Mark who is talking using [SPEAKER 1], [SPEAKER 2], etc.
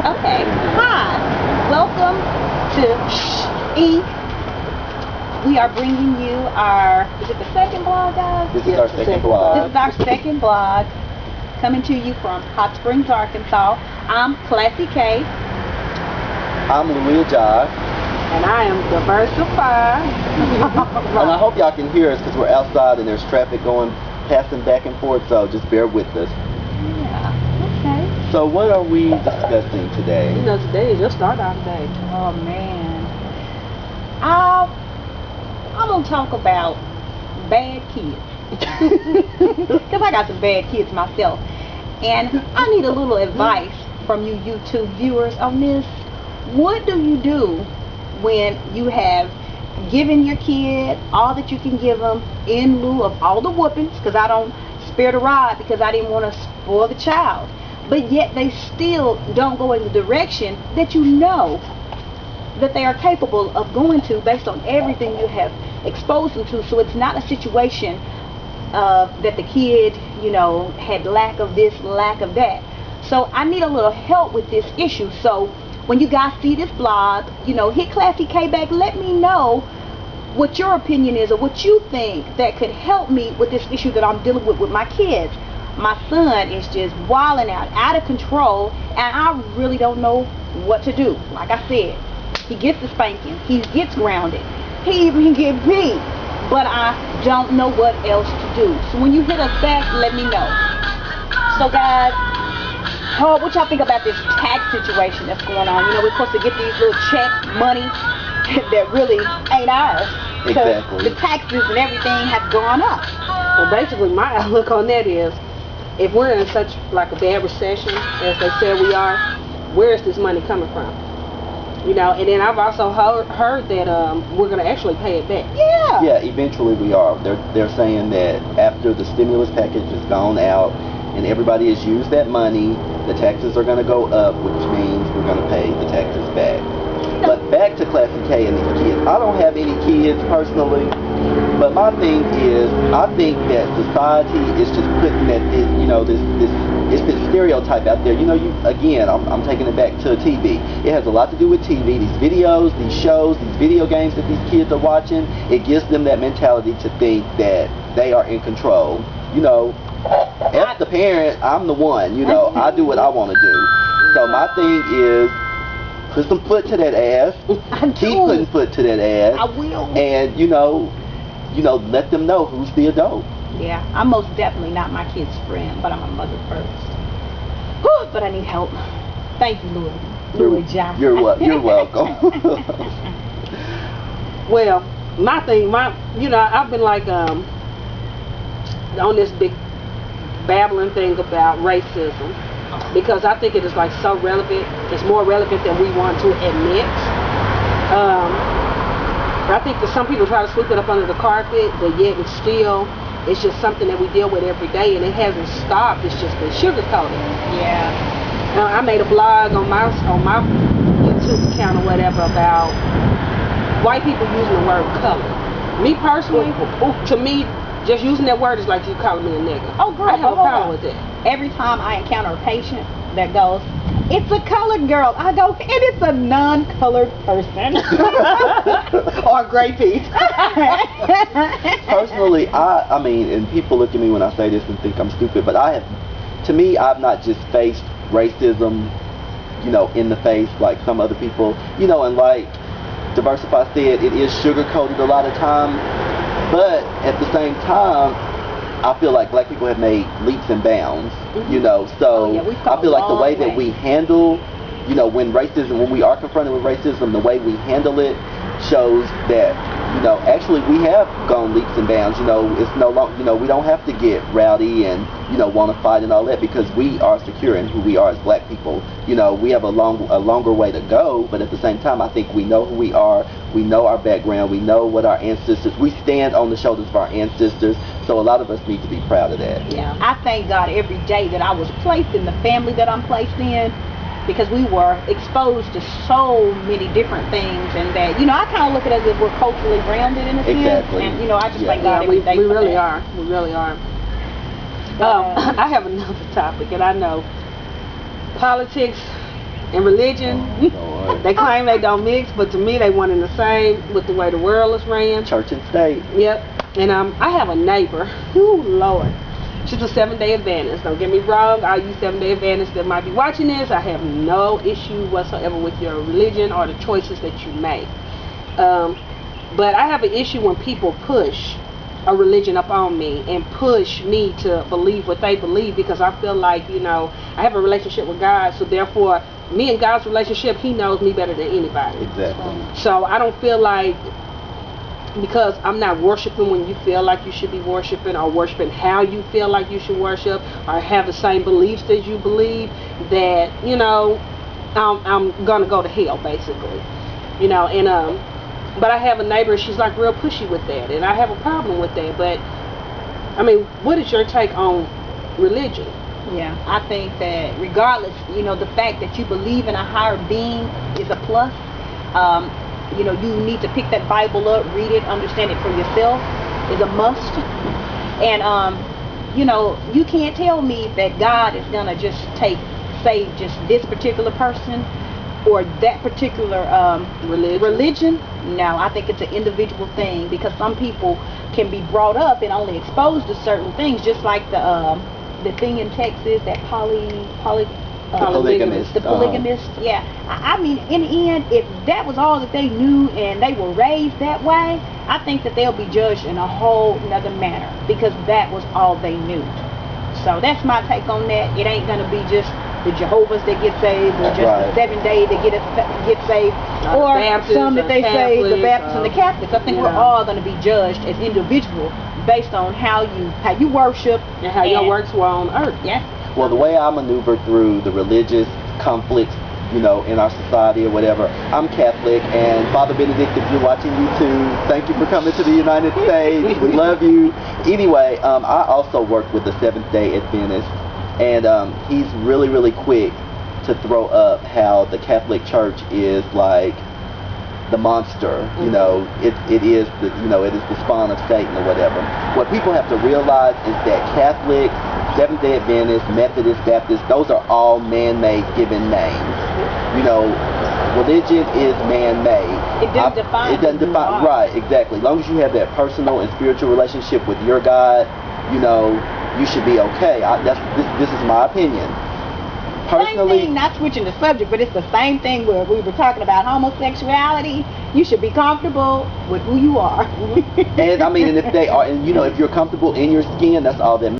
[SPEAKER 1] Okay. Hi. Welcome to Inc. We are bringing you our, is it the second blog, guys?
[SPEAKER 2] This is our second blog.
[SPEAKER 1] This is our second blog, coming to you from Hot Springs, Arkansas. I'm Classy K.
[SPEAKER 2] I'm Louis Josh.
[SPEAKER 3] And I am Diversified.
[SPEAKER 2] And I hope y'all can hear us because we're outside and there's traffic going, passing back and forth, so just bear with us.
[SPEAKER 1] Yeah, okay.
[SPEAKER 2] So what are we discussing today?
[SPEAKER 3] You know, today is your start out day.
[SPEAKER 1] Oh, man. I'm going to talk about bad kids. Because I got some bad kids myself. And I need a little advice from you YouTube viewers on this. What do you do when you have given your kid all that you can give them in lieu of all the whoopings, because I don't spare the rod because I didn't want to spoil the child, but yet they still don't go in the direction that you know that they are capable of going to based on everything you have exposed them to? So it's not a situation that the kid, you know, had lack of this, lack of that. So I need a little help with this issue. So when you guys see this blog, you know, hit Classy K back, let me know what your opinion is or what you think that could help me with this issue that I'm dealing with my kids. My son is just wilding out of control, and I really don't know what to do. Like I said, he gets the spanking, he gets grounded, he even get beat, but I don't know what else to do. So when you hit us back, let me know. So guys, what y'all think about this tax situation that's going on? You know, we're supposed to get these little checks, money that really ain't ours.
[SPEAKER 2] Exactly.
[SPEAKER 1] The taxes and everything have gone up.
[SPEAKER 3] Well, basically, my outlook on that is, if we're in such like a bad recession, as they said we are, where is this money coming from? You know, and then I've also heard that we're going to actually pay it back.
[SPEAKER 1] Yeah.
[SPEAKER 2] Yeah, eventually we are. They're saying that after the stimulus package has gone out and everybody has used that money, the taxes are going to go up, which means we're going to pay the taxes back. But back to Classy K and these kids. I don't have any kids personally, but my thing is, I think that society is just putting that this, you know, this stereotype out there. You know, I'm taking it back to TV. It has a lot to do with TV. These videos, these shows, these video games that these kids are watching. It gives them that mentality to think that they are in control. You know, as the parent, I'm the one. You know, I do what I want to do. So my thing is, put some foot to that ass. Keep putting foot to that ass.
[SPEAKER 1] I will.
[SPEAKER 2] And you know, let them know who's the adult.
[SPEAKER 1] Yeah, I'm most definitely not my kid's friend, but I'm a mother first. Whew, but I need help. Thank you, Louis Johnson.
[SPEAKER 2] You're welcome.
[SPEAKER 3] Well, my thing, you know, I've been like on this big babbling thing about racism, because I think it is like so relevant. It's more relevant than we want to admit. I think that some people try to sweep it up under the carpet, but yet it's just something that we deal with every day, and it hasn't stopped. It's just been sugarcoated.
[SPEAKER 1] Yeah.
[SPEAKER 3] I made a blog on my YouTube account or whatever about white people using the word color. Me personally, to me, just using that word is like you calling me a nigga.
[SPEAKER 1] Oh, girl,
[SPEAKER 3] I have a problem with that.
[SPEAKER 1] Every time I encounter a patient that goes, "It's a colored girl," I go, "And it's a non-colored person." Or a gray piece.
[SPEAKER 2] Personally, I mean, and people look at me when I say this and think I'm stupid, but I've not just faced racism, you know, in the face like some other people, you know, and like Diversify said, it is sugar-coated a lot of times, but at the same time, I feel like black people have made leaps and bounds, you know, so I feel like the way that we handle, you know, when we are confronted with racism, the way we handle it shows that, you know, actually we have gone leaps and bounds. You know, it's no longer, you know, we don't have to get rowdy and, you know, want to fight and all that, because we are secure in who we are as black people. You know, we have a longer way to go, but at the same time, I think we know who we are, we know our background, we know what our ancestors, we stand on the shoulders of our ancestors, so a lot of us need to be proud of that.
[SPEAKER 1] Yeah, I thank God every day that I was placed in the family that I'm placed in, because we were exposed to so many different things, and that, you know, I kind of look at it as if we're culturally grounded in a sense.
[SPEAKER 2] Exactly.
[SPEAKER 1] And, you know, I just thank God every day
[SPEAKER 3] we
[SPEAKER 1] for
[SPEAKER 3] really
[SPEAKER 1] that.
[SPEAKER 3] are. We really are. I have another topic, and I know politics and religion.
[SPEAKER 2] Lord.
[SPEAKER 3] They claim they don't mix, but to me they one and the same with the way the world is ran.
[SPEAKER 2] Church and state.
[SPEAKER 3] Yep. And I have a neighbor. Ooh, Lord. She's a Seventh-day Adventist. Don't get me wrong. All you Seventh-day Adventists that might be watching this, I have no issue whatsoever with your religion or the choices that you make. But I have an issue when people push a religion up on me and push me to believe what they believe, because I feel like, you know, I have a relationship with God, so therefore me and God's relationship, he knows me better than anybody.
[SPEAKER 2] Exactly.
[SPEAKER 3] So I don't feel like, because I'm not worshiping when you feel like you should be worshiping, or worshiping how you feel like you should worship, or have the same beliefs as you believe, that, you know, I'm gonna go to hell basically, you know. And but I have a neighbor, she's like real pushy with that, and I have a problem with that. But I mean, what is your take on religion?
[SPEAKER 1] Yeah, I think that regardless, you know, the fact that you believe in a higher being is a plus. You know, you need to pick that Bible up, read it, understand it for yourself is a must. And you know, you can't tell me that God is gonna just save just this particular person or that particular religion. No, I think it's an individual thing, because some people can be brought up and only exposed to certain things, just like the thing in Texas, that
[SPEAKER 2] polygamist.
[SPEAKER 1] The polygamist. Yeah. I mean, in the end, if that was all that they knew and they were raised that way, I think that they'll be judged in a whole nother manner, because that was all they knew. So that's my take on that. It ain't gonna be just the Jehovah's that get saved, or just the 7 Day that get saved, or
[SPEAKER 3] Baptists,
[SPEAKER 1] some that they say the
[SPEAKER 3] Catholics,
[SPEAKER 1] Baptists and the Catholics. I think we're all going to be judged as individuals based on how you worship
[SPEAKER 3] and how your works were on earth.
[SPEAKER 1] Yeah.
[SPEAKER 2] Well, the way I maneuver through the religious conflicts, you know, in our society or whatever, I'm Catholic, and Father Benedict, if you're watching YouTube, thank you for coming to the United States. We love you. Anyway, I also work with the Seventh-day Adventists, and he's really, really quick to throw up how the Catholic Church is like the monster. You know, it is the, you know, it is the spawn of Satan or whatever. What people have to realize is that Catholic, Seventh-day Adventists, Methodists, Baptists, those are all man-made given names. You know, religion is man-made.
[SPEAKER 1] It doesn't define.
[SPEAKER 2] It doesn't define. Right, exactly. As long as you have that personal and spiritual relationship with your God, you know, you should be okay. This is my opinion. Personally,
[SPEAKER 1] same thing, not switching the subject, but it's the same thing where we were talking about homosexuality. You should be comfortable with who you are.
[SPEAKER 2] and I mean, and if they are, and you know, if you're comfortable in your skin, that's all that matters.